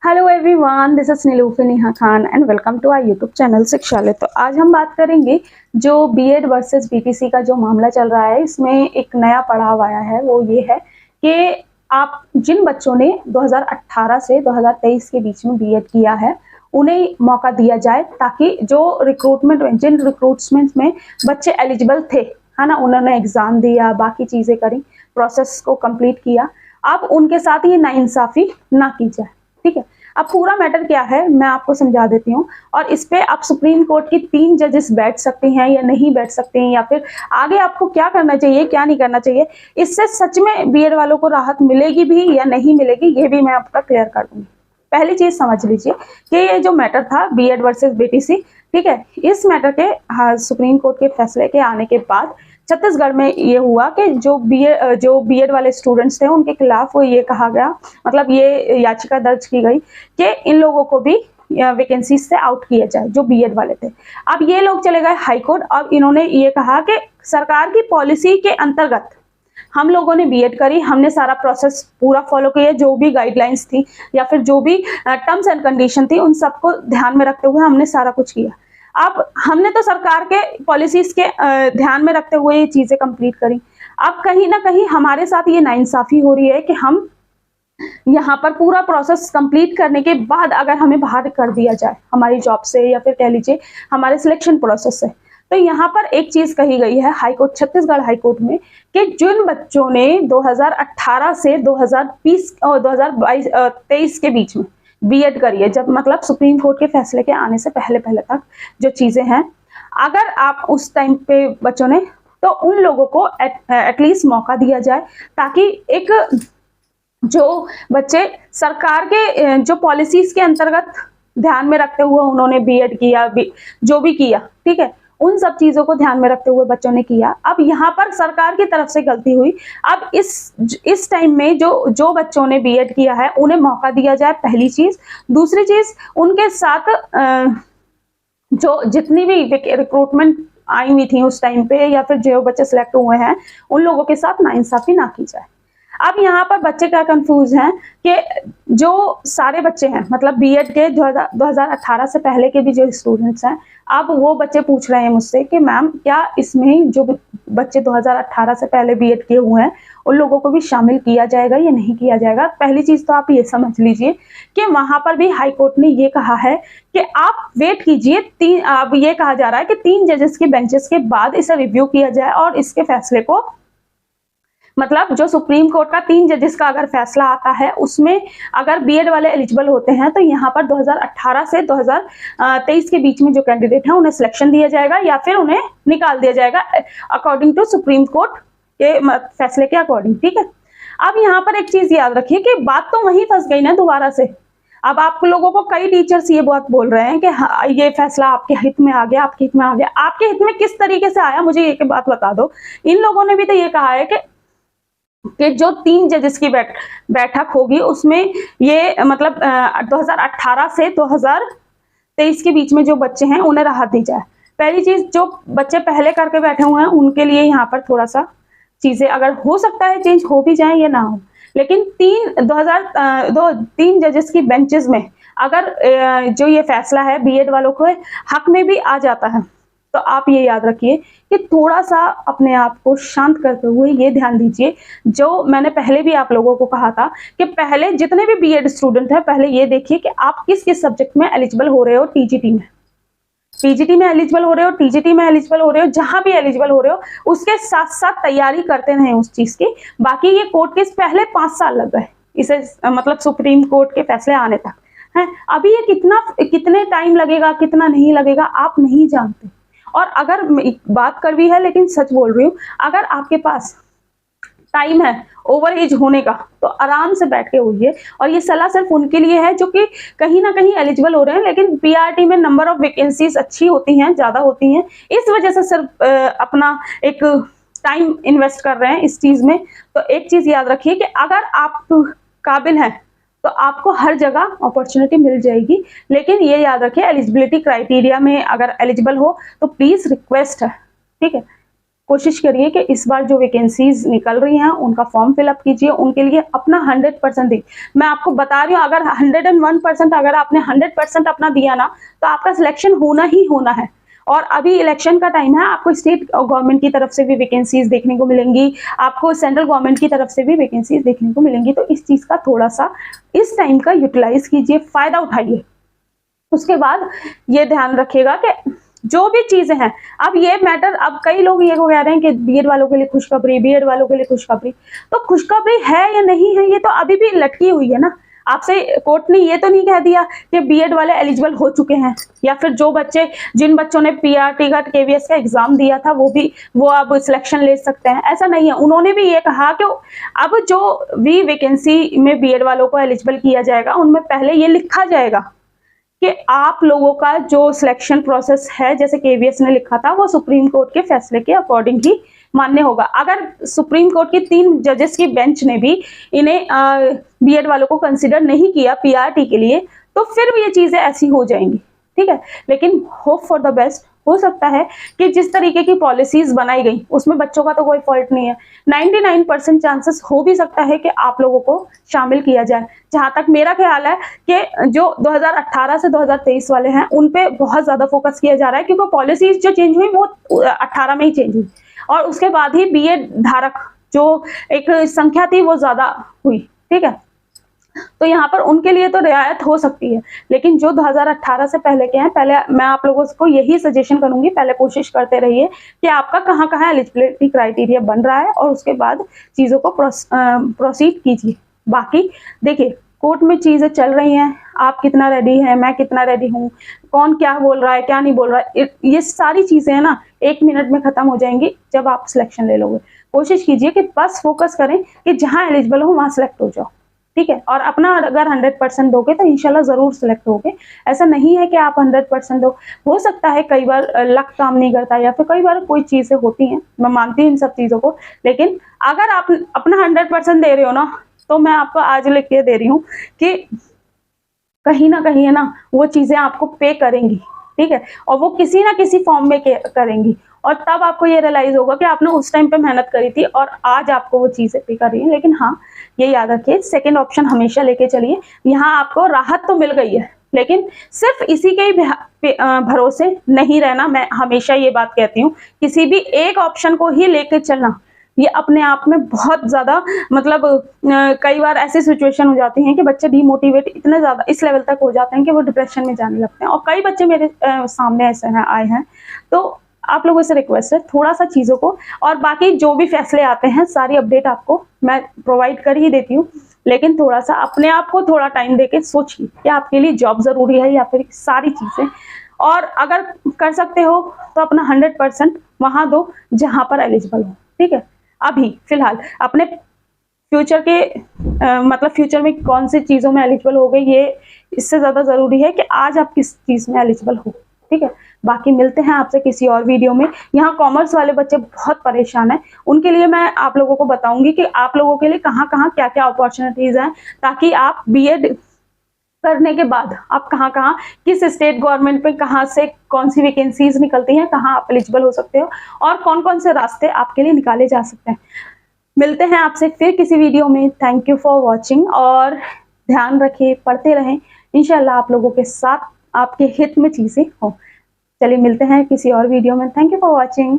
Hello everyone, this is Nilufar Neha Khan and welcome to our YouTube channel Shikshalaya. तो आज हम बात करेंगे जो बीएड वर्सेस बीटीसी का जो मामला चल रहा है, इसमें एक नया पड़ाव आया है। वो ये है कि आप जिन बच्चों ने 2018 से 2023 के बीच में बीएड किया है उन्हें मौका दिया जाए, ताकि जो जिन रिक्रूटमेंट में बच्चे एलिजिबल थे, है ना, उन्होंने एग्जाम दिया, बाकी चीजें करी, प्रोसेस को कंप्लीट किया, अब उनके साथ ये नाइंसाफी ना की जाए। ठीक है, अब पूरा मैटर क्या है मैं आपको समझा देती हूँ, और इस पे आप सुप्रीम कोर्ट की 3 जजेस बैठ सकती हैं या नहीं बैठ सकती हैं, या फिर आगे आपको क्या करना चाहिए क्या नहीं करना चाहिए, इससे सच में बीएड वालों को राहत मिलेगी भी या नहीं मिलेगी, ये भी मैं आपका क्लियर कर दूंगी। पहली चीज समझ लीजिए कि ये जो मैटर था बीएड वर्सेस बीटीसी, ठीक है, इस मैटर के सुप्रीम कोर्ट के फैसले के आने के बाद छत्तीसगढ़ में ये हुआ कि जो बीएड वाले स्टूडेंट्स थे उनके खिलाफ वो ये कहा गया, मतलब ये याचिका दर्ज की गई कि इन लोगों को भी वैकेंसी से आउट किया जाए जो बीएड वाले थे। अब ये लोग चले गए हाई कोर्ट। अब इन्होंने ये कहा कि सरकार की पॉलिसी के अंतर्गत हम लोगों ने बीएड करी, हमने सारा प्रोसेस पूरा फॉलो किया, जो भी गाइडलाइंस थी या फिर जो भी टर्म्स एंड कंडीशन थी उन सबको ध्यान में रखते हुए हमने सारा कुछ किया। अब हमने तो सरकार के पॉलिसीज के ध्यान में रखते हुए ये चीजें कंप्लीट करी। अब कहीं ना कहीं हमारे साथ ये नाइंसाफी हो रही है कि हम यहाँ पर पूरा प्रोसेस कंप्लीट करने के बाद अगर हमें बाहर कर दिया जाए हमारी जॉब से, या फिर कह लीजिए हमारे सिलेक्शन प्रोसेस से। तो यहाँ पर एक चीज कही गई है हाईकोर्ट, छत्तीसगढ़ हाईकोर्ट में, कि जिन बच्चों ने 2018 से 2020 और 2023 के बीच में बीएड करी है, जब मतलब सुप्रीम कोर्ट के फैसले के आने से पहले तक जो चीजें हैं, अगर आप उस टाइम पे बच्चों ने, तो उन लोगों को एटलीस्ट मौका दिया जाए, ताकि एक जो बच्चे सरकार के जो पॉलिसीज के अंतर्गत ध्यान में रखते हुए उन्होंने बीएड किया, जो भी किया, ठीक है, उन सब चीजों को ध्यान में रखते हुए बच्चों ने किया। अब यहाँ पर सरकार की तरफ से गलती हुई। अब इस टाइम में जो बच्चों ने बीएड किया है उन्हें मौका दिया जाए, पहली चीज। दूसरी चीज, उनके साथ जो जितनी भी रिक्रूटमेंट आई हुई थी उस टाइम पे, या फिर जो बच्चे सिलेक्ट हुए हैं उन लोगों के साथ नाइंसाफी ना की जाए। अब यहाँ पर बच्चे क्या कंफ्यूज हैं कि जो सारे बच्चे हैं, मतलब बीएड के 2018 से पहले के भी जो स्टूडेंट्स हैं, अब वो बच्चे पूछ रहे हैं मुझसे कि मैम क्या इसमें जो बच्चे 2018 से पहले बीएड किए हुए हैं उन लोगों को भी शामिल किया जाएगा या नहीं किया जाएगा। पहली चीज तो आप ये समझ लीजिए कि वहां पर भी हाई कोर्ट ने ये कहा है कि आप वेट कीजिए, अब ये कहा जा रहा है कि 3 जजेस के बेंचेस के बाद इसे रिव्यू किया जाए, और इसके फैसले को, मतलब जो सुप्रीम कोर्ट का 3 जजेस का अगर फैसला आता है उसमें अगर बीएड वाले एलिजिबल होते हैं तो यहाँ पर 2018 से 2023 के बीच में जो कैंडिडेट हैं उन्हें सिलेक्शन दिया जाएगा या फिर उन्हें निकाल दिया जाएगा अकॉर्डिंग टू सुप्रीम कोर्ट के फैसले के अकॉर्डिंग। ठीक है, अब यहाँ पर एक चीज याद रखिए कि बात तो वहीं फंस गई ना दोबारा से। अब आप लोगों को कई टीचर्स ये बात बोल रहे हैं कि ये फैसला आपके हित में आ गया, आपके हित में आ गया। आपके हित में किस तरीके से आया, मुझे एक बात बता दो। इन लोगों ने भी तो ये कहा है कि जो 3 जजेस की बैठक होगी उसमें ये मतलब 2018 से 2023 के बीच में जो बच्चे हैं उन्हें राहत दी जाए। पहली चीज, जो बच्चे पहले करके बैठे हुए हैं उनके लिए यहाँ पर थोड़ा सा चीजें अगर हो सकता है चेंज हो भी जाए या ना हो, लेकिन 3 जजेस की बेंचेस में अगर जो ये फैसला है बीएड वालों को हक में भी आ जाता है, तो आप ये याद रखिए कि थोड़ा सा अपने आप को शांत करते हुए ये ध्यान दीजिए, जो मैंने पहले भी आप लोगों को कहा था कि पहले जितने भी बीएड स्टूडेंट हैं पहले ये देखिए कि आप किस किस सब्जेक्ट में एलिजिबल हो रहे हो। टीजीटी में एलिजिबल हो रहे हो, टीजीटी में एलिजिबल हो रहे हो, जहां भी एलिजिबल हो रहे हो उसके साथ साथ तैयारी करते रहें उस चीज की। बाकी ये कोर्ट केस पहले 5 साल लग गए इसे, मतलब सुप्रीम कोर्ट के फैसले आने तक है। अभी ये कितने टाइम लगेगा, कितना नहीं लगेगा, आप नहीं जानते। और अगर बात कर भी है, लेकिन सच बोल रही हूँ, अगर आपके पास टाइम है ओवर एज होने का तो आराम से बैठ के होइए। और ये सलाह सिर्फ उनके लिए है जो कि कहीं ना कहीं एलिजिबल हो रहे हैं, लेकिन पीआरटी में नंबर ऑफ वैकेंसीज अच्छी होती हैं, ज्यादा होती हैं, इस वजह से सिर्फ अपना एक टाइम इन्वेस्ट कर रहे हैं इस चीज में। तो एक चीज याद रखिए कि अगर आप काबिल हैं तो आपको हर जगह अपॉर्चुनिटी मिल जाएगी, लेकिन ये याद रखिए एलिजिबिलिटी क्राइटेरिया में अगर एलिजिबल हो तो प्लीज रिक्वेस्ट है, ठीक है। कोशिश करिए कि इस बार जो वैकेंसीज निकल रही हैं उनका फॉर्म फिलअप कीजिए, उनके लिए अपना 100% दी। मैं आपको बता रही हूँ, अगर 101% अगर आपने 100% अपना दिया ना, तो आपका सिलेक्शन होना ही होना है। और अभी इलेक्शन का टाइम है, आपको स्टेट गवर्नमेंट की तरफ से भी वैकेंसीज देखने को मिलेंगी, आपको सेंट्रल गवर्नमेंट की तरफ से भी वैकेंसीज देखने को मिलेंगी। तो इस चीज का थोड़ा सा इस टाइम का यूटिलाइज कीजिए, फायदा उठाइए। उसके बाद ये ध्यान रखिएगा कि जो भी चीजें हैं, अब ये मैटर, अब कई लोग ये कह रहे हैं कि बीएड वालों के लिए खुशखबरी, बीएड वालों के लिए खुशखबरी। तो खुशखबरी है या नहीं है, ये तो अभी भी लटकी हुई है ना। आपसे कोर्ट ने ये तो नहीं कह दिया कि बीएड वाले एलिजिबल हो चुके हैं, या फिर जो बच्चे, जिन बच्चों ने पीआरटी का, केवीएस का एग्जाम दिया था, वो अब सिलेक्शन ले सकते हैं, ऐसा नहीं है। उन्होंने भी ये कहा कि अब जो भी वैकेंसी में बीएड वालों को एलिजिबल किया जाएगा, उनमें पहले ये लिखा जाएगा कि आप लोगों का जो सिलेक्शन प्रोसेस है, जैसे केवीएस ने लिखा था, वो सुप्रीम कोर्ट के फैसले के अकॉर्डिंग ही मान्य होगा। अगर सुप्रीम कोर्ट की 3 जजेस की बेंच ने भी इन्हें बीएड वालों को कंसिडर नहीं किया पीआरटी के लिए, तो फिर भी ये चीजें ऐसी हो जाएंगी, ठीक है। लेकिन होप फॉर द बेस्ट, हो सकता है कि जिस तरीके की पॉलिसीज बनाई गई उसमें बच्चों का तो कोई फॉल्ट नहीं है। 99% चांसेस हो भी सकता है कि आप लोगों को शामिल किया जाए। जहां तक मेरा ख्याल है कि जो 2018 से 2023 वाले हैं, उन पे बहुत ज्यादा फोकस किया जा रहा है, क्योंकि पॉलिसीज जो चेंज हुई वो 18 में ही चेंज हुई, और उसके बाद ही बीएड धारक जो एक संख्या थी वो ज्यादा हुई, ठीक है। तो यहाँ पर उनके लिए तो रियायत हो सकती है, लेकिन जो 2018 से पहले के हैं, पहले मैं आप लोगों को यही सजेशन करूंगी, पहले कोशिश करते रहिए कि आपका कहाँ कहाँ एलिजिबिलिटी क्राइटेरिया बन रहा है, और उसके बाद चीजों को प्रोसीड कीजिए। बाकी देखिए, कोर्ट में चीजें चल रही हैं, आप कितना रेडी है, मैं कितना रेडी हूँ, कौन क्या बोल रहा है, क्या नहीं बोल रहा है, ये सारी चीजें है ना 1 मिनट में खत्म हो जाएंगी जब आप सिलेक्शन ले लोगे। कोशिश कीजिए कि बस फोकस करें कि जहां एलिजिबल हो वहां सिलेक्ट हो जाओ, ठीक है। और अपना अगर 100% दोगे तो इंशाल्लाह जरूर सिलेक्ट होगे। ऐसा नहीं है कि आप 100% दो, हो सकता है कई बार लक काम नहीं करता, या फिर कई बार कोई चीजें होती हैं, मैं मानती हूँ इन सब चीजों को। लेकिन अगर आप अपना 100% दे रहे हो ना, तो मैं आपको आज लिख के दे रही हूँ कि कहीं ना कहीं है ना, वो चीजें आपको पे करेंगी, ठीक है, और वो किसी ना किसी फॉर्म में करेंगी, और तब आपको ये रियलाइज होगा कि आपने उस टाइम पे मेहनत करी थी और आज आपको वो चीजें पे कर रही है। लेकिन हाँ, ये याद रखिए, सेकंड ऑप्शन हमेशा लेके चलिए। यहाँ आपको राहत तो मिल गई है, लेकिन सिर्फ इसी के ही भरोसे नहीं रहना। मैं हमेशा ये बात कहती हूँ, किसी भी एक ऑप्शन को ही लेके चलना, ये अपने आप में बहुत ज्यादा, मतलब कई बार ऐसी सिचुएशन हो जाती है कि बच्चे डीमोटिवेट इतने ज्यादा इस लेवल तक हो जाते हैं कि वो डिप्रेशन में जाने लगते हैं, और कई बच्चे मेरे सामने ऐसे हैं, आए हैं। तो आप लोगों से रिक्वेस्ट है, थोड़ा सा चीजों को, और बाकी जो भी फैसले आते हैं सारी अपडेट आपको मैं प्रोवाइड कर ही देती हूँ, लेकिन थोड़ा सा अपने आप को थोड़ा टाइम देके सोचिए कि आपके लिए जॉब जरूरी है या फिर सारी चीजें। और अगर कर सकते हो तो अपना 100% वहां दो जहां पर एलिजिबल हो, ठीक है। अभी फिलहाल अपने फ्यूचर के मतलब फ्यूचर में कौन सी चीजों में एलिजिबल हो गए, ये इससे ज्यादा जरूरी है कि आज आप किस चीज में एलिजिबल हो, ठीक है। बाकी मिलते हैं आपसे किसी और वीडियो में। यहाँ कॉमर्स वाले बच्चे बहुत परेशान हैं, उनके लिए मैं आप लोगों को बताऊंगी कि आप लोगों के लिए कहाँ कहाँ क्या क्या अपॉर्चुनिटीज हैं, ताकि आप बीएड करने के बाद आप कहाँ कहाँ, किस स्टेट गवर्नमेंट में कहाँ से कौन सी वैकेंसीज निकलती हैं, कहाँ आप एलिजिबल हो सकते हो, और कौन कौन से रास्ते आपके लिए निकाले जा सकते हैं। मिलते हैं आपसे फिर किसी वीडियो में। थैंक यू फॉर वॉचिंग, और ध्यान रखिए, पढ़ते रहें, इंशाल्लाह आप लोगों के साथ आपके हित में चीजें हो। चलिए मिलते हैं किसी और वीडियो में। Thank you for watching.